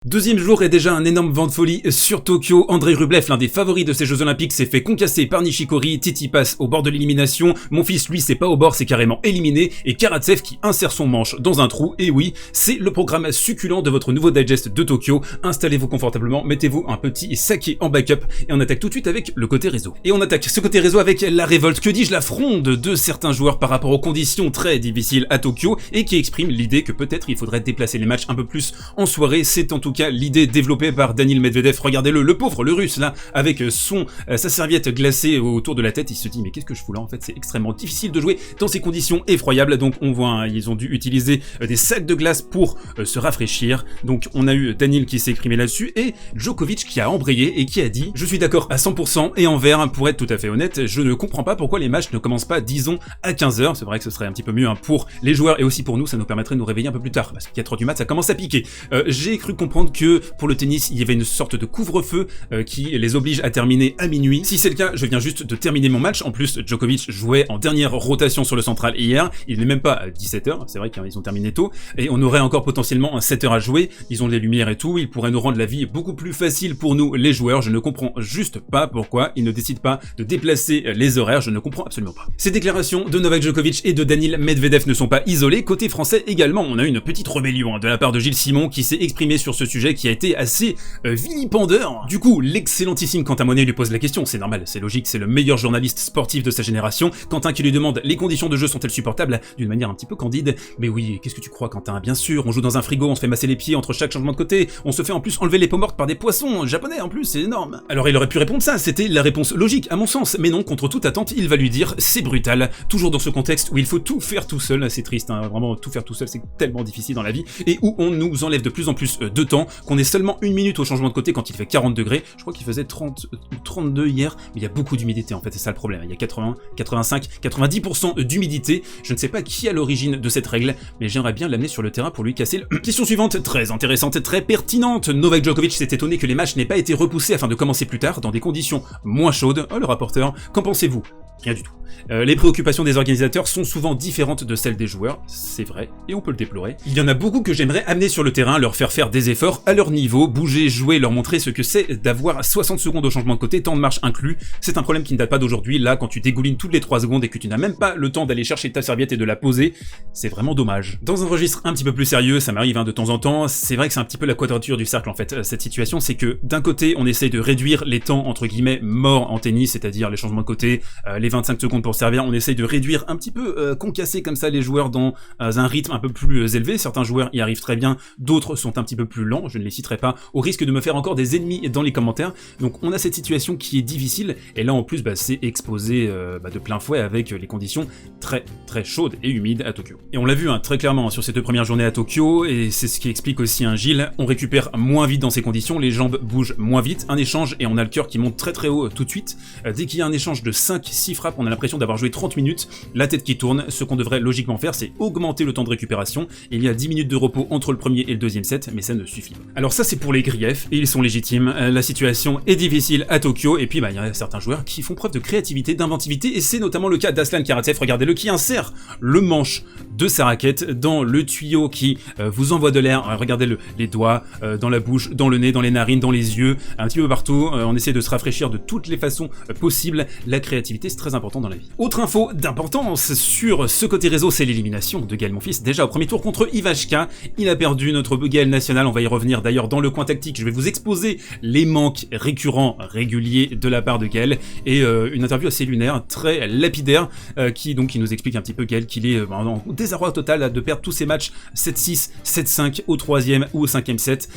Deuxième jour et déjà un énorme vent de folie sur Tokyo. Andrei Rublev, l'un des favoris de ces Jeux Olympiques, s'est fait concasser par Nishikori. Tsitsipas au bord de l'élimination. Mon fils, lui, c'est pas au bord, c'est carrément éliminé. Et Karatsev qui insère son manche dans un trou. Et oui, c'est le programme succulent de votre nouveau digest de Tokyo. Installez-vous confortablement, mettez-vous un petit saké en backup et on attaque tout de suite avec le côté réseau. Et on attaque ce côté réseau avec la révolte, que dis-je, la fronde de certains joueurs par rapport aux conditions très difficiles à Tokyo et qui expriment l'idée que peut-être il faudrait déplacer les matchs un peu plus en soirée. C'est en tout cas l'idée développée par Daniil Medvedev. Regardez-le, le pauvre, le russe là, avec sa serviette glacée autour de la tête. Il se dit mais qu'est-ce que je fous là, en fait c'est extrêmement difficile de jouer dans ces conditions effroyables. Donc on voit, hein, ils ont dû utiliser des sacs de glace pour se rafraîchir. Donc on a eu Daniil qui s'est exprimé là-dessus et Djokovic qui a embrayé et qui a dit: je suis d'accord à 100% et en vert, pour être tout à fait honnête, je ne comprends pas pourquoi les matchs ne commencent pas, disons, à 15h. C'est vrai que ce serait un petit peu mieux, hein, pour les joueurs et aussi pour nous, ça nous permettrait de nous réveiller un peu plus tard parce qu'à 4h du mat ça commence à piquer. J'ai cru comprendre que pour le tennis il y avait une sorte de couvre-feu qui les oblige à terminer à minuit. Si c'est le cas, je viens juste de terminer mon match. En plus, Djokovic jouait en dernière rotation sur le central hier, il n'est même pas à 17h, c'est vrai qu'ils ont terminé tôt, et on aurait encore potentiellement 7h à jouer. Ils ont les lumières et tout, ils pourraient nous rendre la vie beaucoup plus facile pour nous les joueurs. Je ne comprends juste pas pourquoi ils ne décident pas de déplacer les horaires, je ne comprends absolument pas. Ces déclarations de Novak Djokovic et de Daniil Medvedev ne sont pas isolées. Côté français également, on a eu une petite rébellion de la part de Gilles Simon qui s'est exprimé sur ce sujet qui a été assez vilipendeur. Du coup, l'excellentissime Quentin Monnet lui pose la question, c'est normal, c'est logique, c'est le meilleur journaliste sportif de sa génération. Quentin qui lui demande: les conditions de jeu sont-elles supportables, d'une manière un petit peu candide. Mais oui, qu'est-ce que tu crois, Quentin? Bien sûr, on joue dans un frigo, on se fait masser les pieds entre chaque changement de côté, on se fait en plus enlever les peaux mortes par des poissons japonais en plus, c'est énorme. Alors il aurait pu répondre ça, c'était la réponse logique à mon sens, mais non, contre toute attente, il va lui dire: c'est brutal, toujours dans ce contexte où il faut tout faire tout seul. C'est triste, hein, vraiment tout faire tout seul, c'est tellement difficile dans la vie, et où on nous enlève de plus en plus de temps, qu'on est seulement 1 minute au changement de côté quand il fait 40 degrés, je crois qu'il faisait 30 ou 32 hier, mais il y a beaucoup d'humidité en fait, c'est ça le problème, il y a 80, 85, 90% d'humidité. Je ne sais pas qui est à l'origine de cette règle, mais j'aimerais bien l'amener sur le terrain pour lui casser le... Question suivante, très intéressante et très pertinente. Novak Djokovic s'est étonné que les matchs n'aient pas été repoussés afin de commencer plus tard, dans des conditions moins chaudes. Oh le rapporteur, qu'en pensez-vous? Rien du tout. Les préoccupations des organisateurs sont souvent différentes de celles des joueurs, c'est vrai, et on peut le déplorer. Il y en a beaucoup que j'aimerais amener sur le terrain, leur faire des efforts à leur niveau, bouger, jouer, leur montrer ce que c'est d'avoir 60 secondes au changement de côté, temps de marche inclus. C'est un problème qui ne date pas d'aujourd'hui, là, quand tu dégoulines toutes les 3 secondes et que tu n'as même pas le temps d'aller chercher ta serviette et de la poser, c'est vraiment dommage. Dans un registre un petit peu plus sérieux, ça m'arrive, hein, de temps en temps, c'est vrai que c'est un petit peu la quadrature du cercle en fait, cette situation, c'est que d'un côté, on essaye de réduire les temps entre guillemets morts en tennis, c'est-à-dire les changements de côté, les 25 secondes pour servir, on essaye de réduire un petit peu, concasser comme ça les joueurs dans un rythme un peu plus élevé. Certains joueurs y arrivent très bien, d'autres sont un petit peu plus lents, je ne les citerai pas, au risque de me faire encore des ennemis dans les commentaires. Donc on a cette situation qui est difficile, et là en plus c'est exposé de plein fouet avec les conditions très très chaudes et humides à Tokyo. Et on l'a vu, hein, très clairement sur ces 2 premières journées à Tokyo, et c'est ce qui explique aussi un Gilles, on récupère moins vite dans ces conditions, les jambes bougent moins vite, un échange et on a le cœur qui monte très très haut tout de suite. Dès qu'il y a un échange de 5-6 frappes, on a l'impression d'avoir joué 30 minutes, la tête qui tourne. Ce qu'on devrait logiquement faire, c'est augmenter le temps de récupération. Il y a 10 minutes de repos entre le premier et le deuxième set, mais ça ne suffit pas. Alors ça c'est pour les griefs, et ils sont légitimes. La situation est difficile à Tokyo, et puis il y a certains joueurs qui font preuve de créativité, d'inventivité, et c'est notamment le cas d'Aslan Karatsev, regardez-le, qui insère le manche de sa raquette dans le tuyau qui vous envoie de l'air, regardez-le, les doigts, dans la bouche, dans le nez, dans les narines, dans les yeux, un petit peu partout, on essaie de se rafraîchir de toutes les façons possibles. La créativité c'est très important dans la vie. Autre info d'importance sur ce côté réseau, c'est l'élimination de Gaël Monfils, déjà au premier tour contre Ivashka. Il a perdu notre Gaël national, on va y revenir d'ailleurs dans le coin tactique, je vais vous exposer les manques récurrents, réguliers de la part de Gaël, et une interview assez lunaire, très lapidaire, qui nous explique un petit peu Gaël qu'il est en désarroi total de perdre tous ses matchs 7-6, 7-5 au 3e ou au 5e set.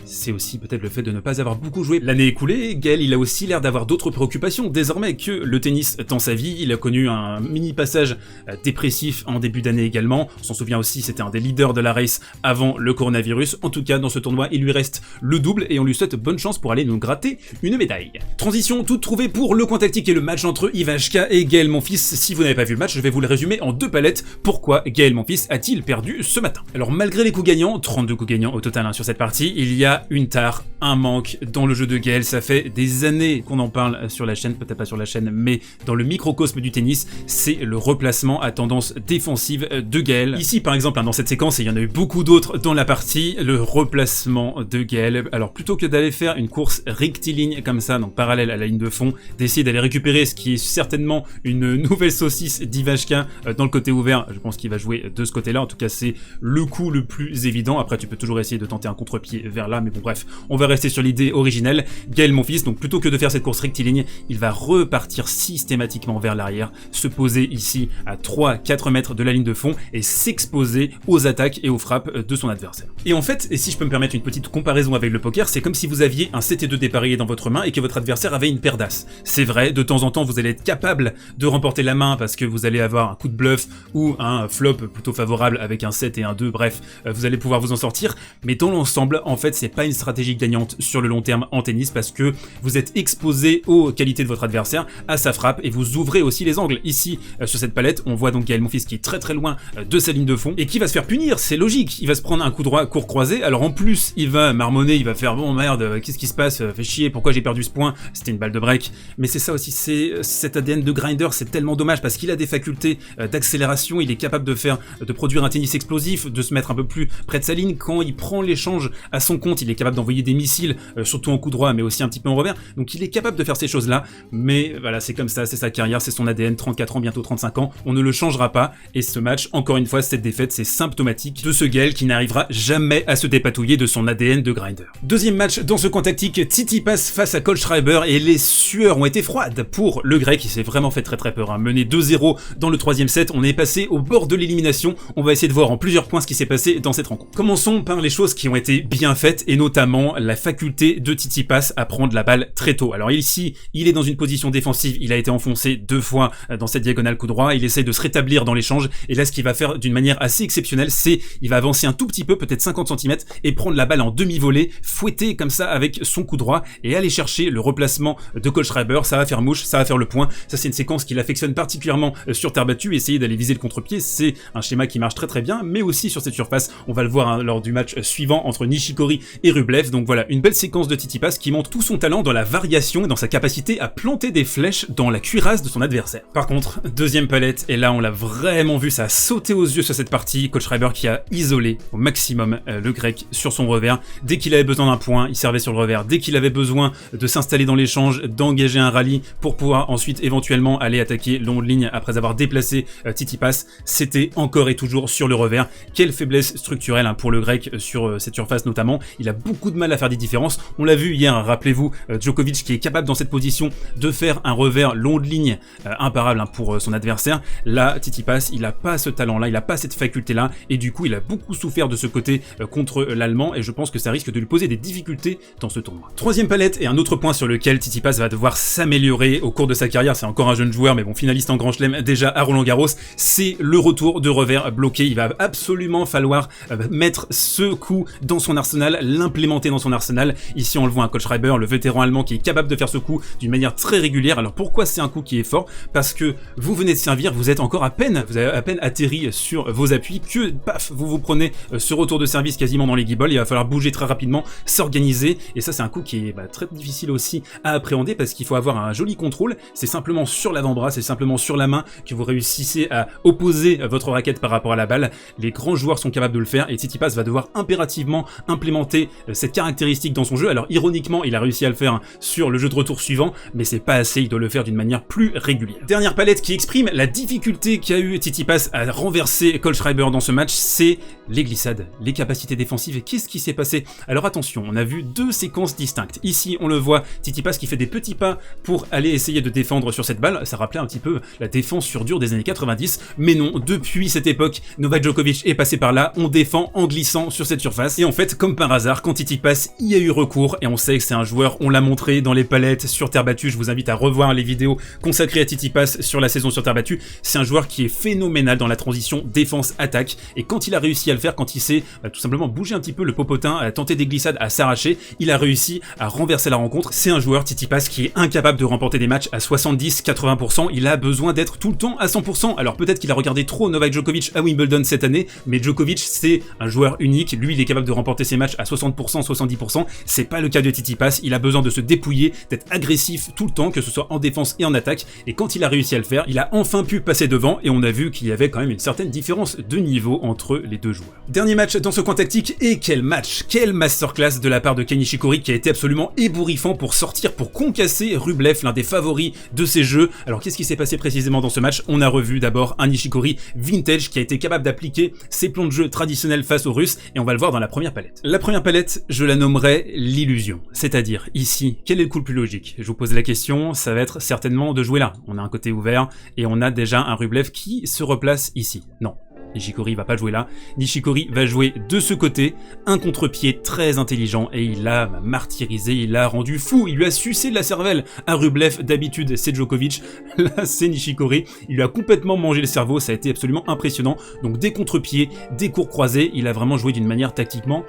C'est aussi peut-être le fait de ne pas avoir beaucoup joué l'année écoulée. Gaël, il a aussi l'air d'avoir d'autres préoccupations désormais que le tennis dans sa vie. Il a connu un mini passage dépressif en début d'année également. On s'en souvient aussi, c'était un des leaders de la race avant le coronavirus. En tout cas, dans ce tournoi, il lui reste le double et on lui souhaite bonne chance pour aller nous gratter une médaille. Transition toute trouvée pour le coin tactique et le match entre Ivashka et Gaël Monfils. Si vous n'avez pas vu le match, je vais vous le résumer en 2 palettes. Pourquoi Gaël Monfils a-t-il perdu ce matin? Alors malgré les coups gagnants, 32 coups gagnants au total, hein, sur cette partie, il y a a une tare, un manque dans le jeu de Gaël. Ça fait des années qu'on en parle sur la chaîne, peut-être pas sur la chaîne, mais dans le microcosme du tennis, c'est le replacement à tendance défensive de Gaël. Ici par exemple, dans cette séquence, et il y en a eu beaucoup d'autres dans la partie, le replacement de Gaël. Alors plutôt que d'aller faire une course rectiligne comme ça, donc parallèle à la ligne de fond, d'essayer d'aller récupérer ce qui est certainement une nouvelle saucisse d'Ivashka dans le côté ouvert, je pense qu'il va jouer de ce côté-là, en tout cas c'est le coup le plus évident. Après tu peux toujours essayer de tenter un contre-pied vers là, mais bon bref, on va rester sur l'idée originelle. Gaël mon fils, donc plutôt que de faire cette course rectiligne, il va repartir systématiquement vers l'arrière, se poser ici à 3-4 mètres de la ligne de fond et s'exposer aux attaques et aux frappes de son adversaire. Et en fait, et si je peux me permettre une petite comparaison avec le poker, c'est comme si vous aviez un 7 et 2 dépareillé dans votre main et que votre adversaire avait une paire d'as. C'est vrai, de temps en temps vous allez être capable de remporter la main parce que vous allez avoir un coup de bluff ou un flop plutôt favorable avec un 7 et un 2, bref, vous allez pouvoir vous en sortir, mais dans l'ensemble, en fait, c'est pas une stratégie gagnante sur le long terme en tennis parce que vous êtes exposé aux qualités de votre adversaire, à sa frappe, et vous ouvrez aussi les angles. Ici, sur cette palette, on voit donc Gaël Monfils qui est très loin de sa ligne de fond et qui va se faire punir, c'est logique, il va se prendre un coup droit court croisé, alors en plus, il va marmonner, il va faire bon merde, qu'est-ce qui se passe, fait chier, pourquoi j'ai perdu ce point, c'était une balle de break, mais c'est ça aussi, c'est cet ADN de grinder, c'est tellement dommage parce qu'il a des facultés d'accélération, il est capable de produire un tennis explosif, de se mettre un peu plus près de sa ligne, quand il prend l'échange à son compte, il est capable d'envoyer des missiles, surtout en coup droit, mais aussi un petit peu en revers, donc il est capable de faire ces choses-là, mais voilà, c'est comme ça, c'est sa carrière, c'est son ADN, 34 ans, bientôt 35 ans, on ne le changera pas, et ce match, encore une fois, cette défaite, c'est symptomatique de ce Gaël qui n'arrivera jamais à se dépatouiller de son ADN de grinder. Deuxième match dans ce coin tactique, Tsitsipas face à Kohlschreiber, et les sueurs ont été froides pour le grec, qui s'est vraiment fait très peur, hein. Mené 2-0 dans le troisième set, on est passé au bord de l'élimination, on va essayer de voir en plusieurs points ce qui s'est passé dans cette rencontre. Commençons par les choses qui ont été bien faites, et notamment la faculté de Tsitsipas à prendre la balle très tôt. Alors ici, il est dans une position défensive, il a été enfoncé 2 fois dans cette diagonale coup droit, il essaye de se rétablir dans l'échange, et là ce qu'il va faire d'une manière assez exceptionnelle, c'est il va avancer un tout petit peu, peut-être 50 cm, et prendre la balle en demi-volée, fouetter comme ça avec son coup droit, et aller chercher le replacement de Kohlschreiber, ça va faire mouche, ça va faire le point, ça c'est une séquence qu'il affectionne particulièrement sur terre battue, essayer d'aller viser le contre-pied, c'est un schéma qui marche très bien, mais aussi sur cette surface, on va le voir hein, lors du match suivant entre Nishikori et Rublev, donc voilà, une belle séquence de Tsitsipas qui montre tout son talent dans la variation et dans sa capacité à planter des flèches dans la cuirasse de son adversaire. Par contre, deuxième palette, et là on l'a vraiment vu, ça a sauté aux yeux sur cette partie, Kohlschreiber qui a isolé au maximum le grec sur son revers, dès qu'il avait besoin d'un point, il servait sur le revers, dès qu'il avait besoin de s'installer dans l'échange, d'engager un rallye pour pouvoir ensuite éventuellement aller attaquer longue ligne après avoir déplacé Tsitsipas, c'était encore et toujours sur le revers. Quelle faiblesse structurelle hein, pour le grec sur cette surface notamment, il a beaucoup de mal à faire des différences, on l'a vu hier, hein, rappelez-vous, Djokovic qui est capable dans cette position de faire un revers long de ligne imparable hein, pour son adversaire, là Tsitsipas il a pas ce talent là, il a pas cette faculté là, et du coup il a beaucoup souffert de ce côté contre l'allemand, et je pense que ça risque de lui poser des difficultés dans ce tournoi. Troisième palette, et un autre point sur lequel Tsitsipas va devoir s'améliorer au cours de sa carrière, c'est encore un jeune joueur mais bon, finaliste en Grand Chelem déjà à Roland Garros, c'est le retour de revers bloqué, il va absolument falloir mettre ce coup dans son arsenal, l'implémenter dans son arsenal. Ici on le voit un Kohlschreiber, le vétéran allemand qui est capable de faire ce coup d'une manière très régulière. Alors pourquoi c'est un coup qui est fort? Parce que vous venez de servir, vous êtes encore vous avez à peine atterri sur vos appuis que paf, vous prenez ce retour de service quasiment dans les guibolles, il va falloir bouger très rapidement, s'organiser, et ça c'est un coup qui est très difficile aussi à appréhender parce qu'il faut avoir un joli contrôle, c'est simplement sur l'avant-bras, c'est simplement sur la main que vous réussissez à opposer votre raquette par rapport à la balle. Les grands joueurs sont capables de le faire, et Tsitsipas va devoir impérativement implémenter cette caractéristique dans son jeu. Alors ironiquement il a réussi à le faire sur le jeu de retour suivant, mais c'est pas assez, il doit le faire d'une manière plus régulière. Dernière palette qui exprime la difficulté qu'a eu Tsitsipas à renverser Kohlschreiber dans ce match, c'est les glissades, les capacités défensives. Et qu'est-ce qui s'est passé? Alors attention, on a vu deux séquences distinctes. Ici on le voit, Tsitsipas qui fait des petits pas pour aller essayer de défendre sur cette balle, ça rappelait un petit peu la défense sur dur des années 90, mais non, depuis cette époque, Novak Djokovic est passé par là, on défend en glissant sur cette surface, et en fait, comme par hasard, quand Tsitsipas y a eu recours, et on sait que c'est un joueur, on l'a montré dans les palettes sur terre battue, je vous invite à revoir les vidéos consacrées à Tsitsipas sur la saison sur terre battue, c'est un joueur qui est phénoménal dans la transition défense-attaque, et quand il a réussi à le faire, quand il s'est tout simplement bougé un petit peu le popotin, à tenter des glissades, à s'arracher, il a réussi à renverser la rencontre. C'est un joueur, Tsitsipas, qui est incapable de remporter des matchs à 70-80%, il a besoin d'être tout le temps à 100%, alors peut-être qu'il a regardé trop Novak Djokovic à Wimbledon cette année, mais Djokovic c'est un joueur unique, lui il est capable de remporter ses matchs à 70 60%, 70%. C'est pas le cas de Tsitsipas, il a besoin de se dépouiller, d'être agressif tout le temps, que ce soit en défense et en attaque, et quand il a réussi à le faire, il a enfin pu passer devant, et on a vu qu'il y avait quand même une certaine différence de niveau entre les deux joueurs. Dernier match dans ce coin tactique, et quel match, quelle masterclass de la part de Kei Nishikori qui a été absolument ébouriffant pour sortir, pour concasser Rublev, l'un des favoris de ces jeux. Alors qu'est-ce qui s'est passé précisément dans ce match? On a revu d'abord un Nishikori vintage qui a été capable d'appliquer ses plans de jeu traditionnels face aux Russes, et on va le voir dans la première palette. La première palette, je la nommerai l'illusion, c'est-à-dire ici, quel est le coup le plus logique? Je vous pose la question, ça va être certainement de jouer là. On a un côté ouvert, et on a déjà un Rublev qui se replace ici. Non. Nishikori va pas jouer là, Nishikori va jouer de ce côté, un contre-pied très intelligent, et il l'a martyrisé, il l'a rendu fou, il lui a sucé de la cervelle à Rublev. D'habitude c'est Djokovic, là c'est Nishikori, il lui a complètement mangé le cerveau, ça a été absolument impressionnant. Donc des contre-pieds, des cours croisés, il a vraiment joué d'une manière tactiquement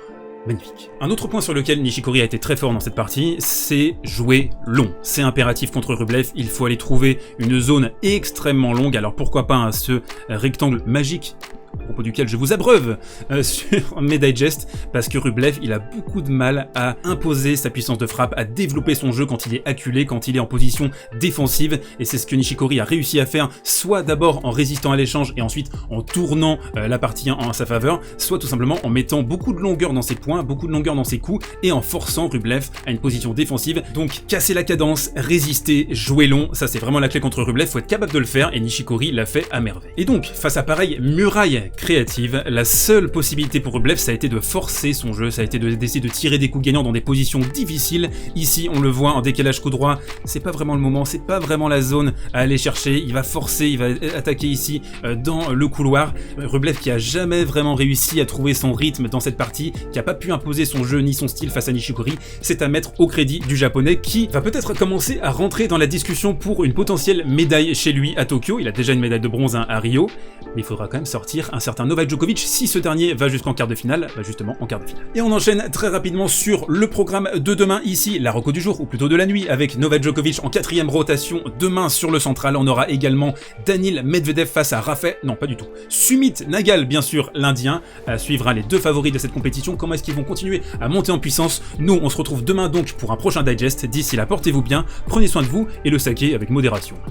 magnifique. Un autre point sur lequel Nishikori a été très fort dans cette partie, c'est jouer long. C'est impératif contre Rublev, il faut aller trouver une zone extrêmement longue, alors pourquoi pas ce rectangle magique à propos duquel je vous abreuve sur mes digests, parce que Rublev, il a beaucoup de mal à imposer sa puissance de frappe, à développer son jeu quand il est acculé, quand il est en position défensive, et c'est ce que Nishikori a réussi à faire, soit d'abord en résistant à l'échange et ensuite en tournant la partie en sa faveur, soit tout simplement en mettant beaucoup de longueur dans ses points, beaucoup de longueur dans ses coups, et en forçant Rublev à une position défensive. Donc casser la cadence, résister, jouer long, ça c'est vraiment la clé contre Rublev, faut être capable de le faire, et Nishikori l'a fait à merveille. Et donc, face à pareille muraille créative, la seule possibilité pour Rublev, ça a été de forcer son jeu, ça a été d'essayer de tirer des coups gagnants dans des positions difficiles. Ici, on le voit en décalage coup droit, c'est pas vraiment le moment, c'est pas vraiment la zone à aller chercher, il va forcer, il va attaquer ici dans le couloir. Rublev qui a jamais vraiment réussi à trouver son rythme dans cette partie, qui a pas pu imposer son jeu ni son style face à Nishikori, c'est à mettre au crédit du japonais qui va peut-être commencer à rentrer dans la discussion pour une potentielle médaille chez lui à Tokyo. Il a déjà une médaille de bronze à Rio, mais il faudra quand même sortir un certain Novak Djokovic si ce dernier va jusqu'en quart de finale, justement en quart de finale. Et on enchaîne très rapidement sur le programme de demain ici, la reco du jour, ou plutôt de la nuit, avec Novak Djokovic en 4e rotation. Demain sur le central, on aura également Daniil Medvedev face à Rafael, non pas du tout, Sumit Nagal bien sûr, l'Indien, à suivre les deux favoris de cette compétition. Comment est-ce qu'ils vont continuer à monter en puissance? Nous on se retrouve demain donc pour un prochain digest. D'ici là, portez-vous bien, prenez soin de vous et le saké avec modération.